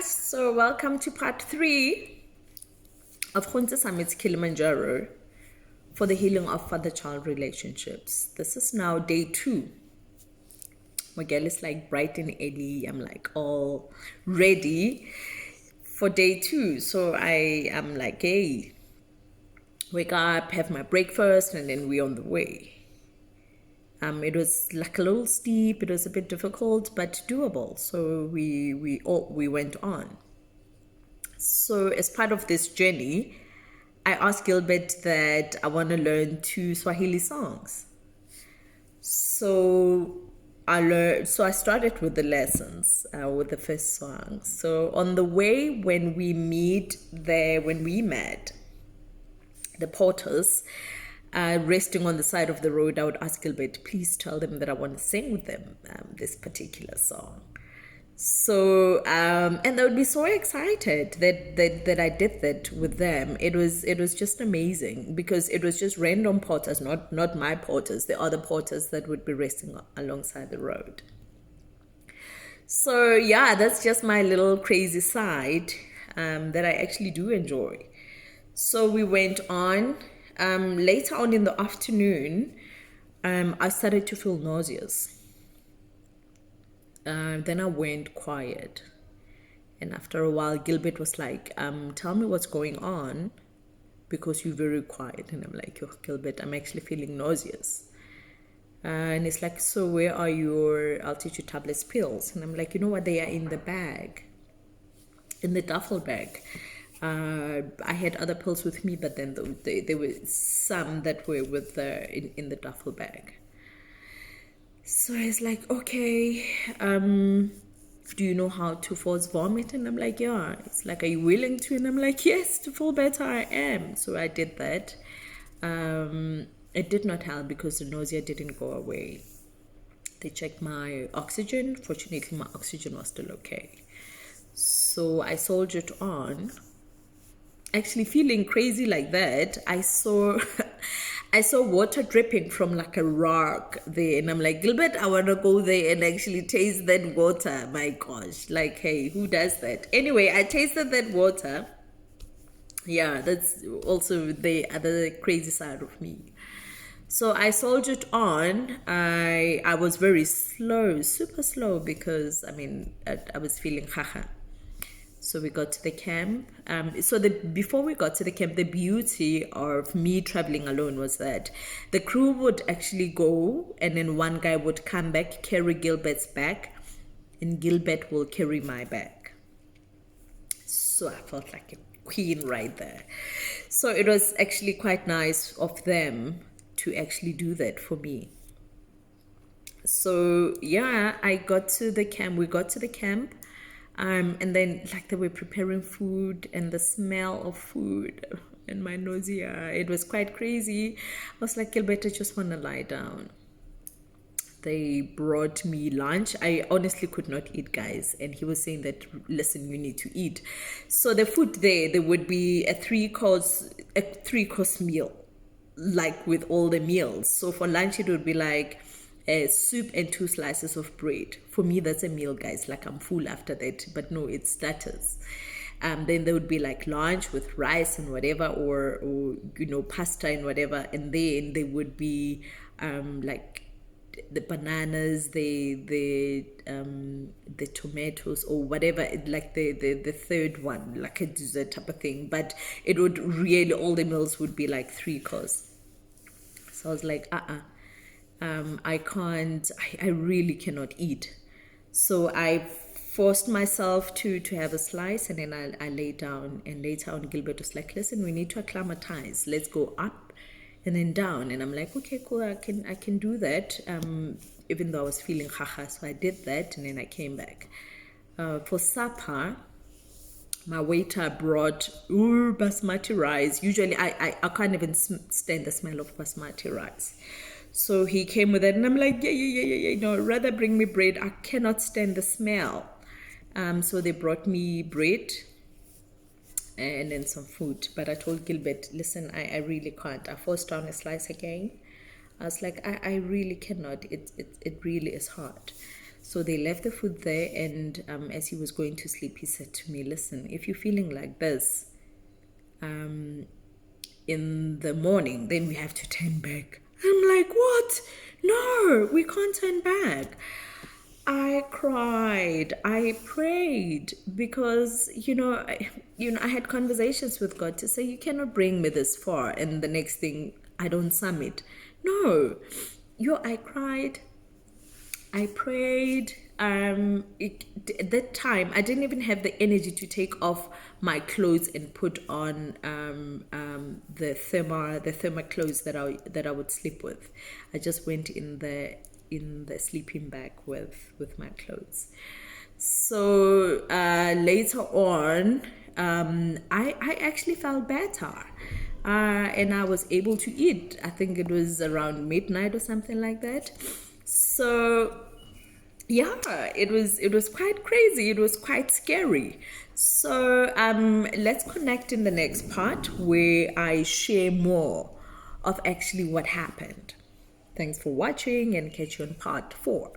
So welcome to part 3 of Gontse Summit's Kilimanjaro for the healing of father-child relationships. This is now day 2. My girl is like bright and early. I'm like all ready for day 2. So I am like, hey, wake up, have my breakfast, and then we're on the way. It was like a little steep. It was a bit difficult, but doable. So we went on. So as part of this journey, I asked Gilbert that I want to learn 2 Swahili songs. So I started with the lessons, with the first song. So on the way, when we met the porters, resting on the side of the road, I would ask Gilbert, please tell them that I want to sing with them this particular song. So and they would be so excited that I did that with them. It was just amazing because it was just random porters, not my porters, the other porters that would be resting alongside the road. So yeah, that's just my little crazy side that I actually do enjoy. So we went on. Later on in the afternoon, I started to feel nauseous. Then I went quiet. And after a while, Gilbert was like, tell me what's going on because you're very quiet. And I'm like, oh, Gilbert, I'm actually feeling nauseous. And it's like, so where are your altitude tablets pills? And I'm like, you know what? They are in the bag, in the duffel bag. I had other pills with me, but then there were some that were in the duffel bag. So I was like, okay, do you know how to force vomit? And I'm like, yeah. It's like, are you willing to? And I'm like, yes, to feel better I am. So I did that. It did not help because the nausea didn't go away. They checked my oxygen. Fortunately, my oxygen was still okay. So I soldiered on. Actually feeling crazy like that, I saw water dripping from like a rock there, and I'm like, Gilbert, I want to go there and actually taste that water. My gosh, like, hey, who does that? Anyway, I tasted that water. Yeah, that's also the other crazy side of me. So I soldiered on. I was very slow, super slow, because I was feeling haha. So we got to the camp. Before we got to the camp, the beauty of me traveling alone was that the crew would actually go, and then one guy would come back, carry Gilbert's bag, and Gilbert will carry my bag. So I felt like a queen right there. So it was actually quite nice of them to actually do that for me. So yeah, I got to the camp. We got to the camp. And then like they were preparing food, and the smell of food and my nausea, it was quite crazy. I was like, Gilbert, I just want to lie down. They brought me lunch. I honestly could not eat, guys. And he was saying that, listen, you need to eat. So the food there would be a three course meal, like with all the meals. So for lunch, it would be like a soup and 2 slices of bread. For me, that's a meal, guys. Like, I'm full after that, but no, it's starters. Then there would be like lunch with rice and whatever, or pasta and whatever, and then there would be like the bananas, the tomatoes, or whatever, like the third one, like a dessert type of thing. But it would really, all the meals would be like 3 course. So I was like, I can't, I really cannot eat. So I forced myself to have a slice, and then I lay down. And later on, Gilbert was like, listen, we need to acclimatize. Let's go up and then down. And I'm like, okay, cool, I can do that. Even though I was feeling haha. So I did that, and then I came back. For supper, my waiter brought basmati rice. Usually I can't even stand the smell of basmati rice. So he came with it, and I'm like, yeah. No, rather bring me bread. I cannot stand the smell. So they brought me bread and then some food. But I told Gilbert, listen, I really can't. I forced down a slice again. I was like, I really cannot. It really is hard. So they left the food there, and as he was going to sleep, he said to me, listen, if you're feeling like this in the morning, then we have to turn back. I'm like, what? No, we can't turn back. I cried. I prayed because I had conversations with God to say, you cannot bring me this far, and the next thing I don't summit. No, I cried. I prayed. At that time, I didn't even have the energy to take off my clothes and put on the thermal clothes that I would sleep with. I just went in the sleeping bag with my clothes. So later on, I actually felt better. And I was able to eat. I think it was around midnight or something like that. So yeah, it was quite crazy. It was quite scary. So let's connect in the next part where I share more of actually what happened. Thanks for watching, and catch you on part 4.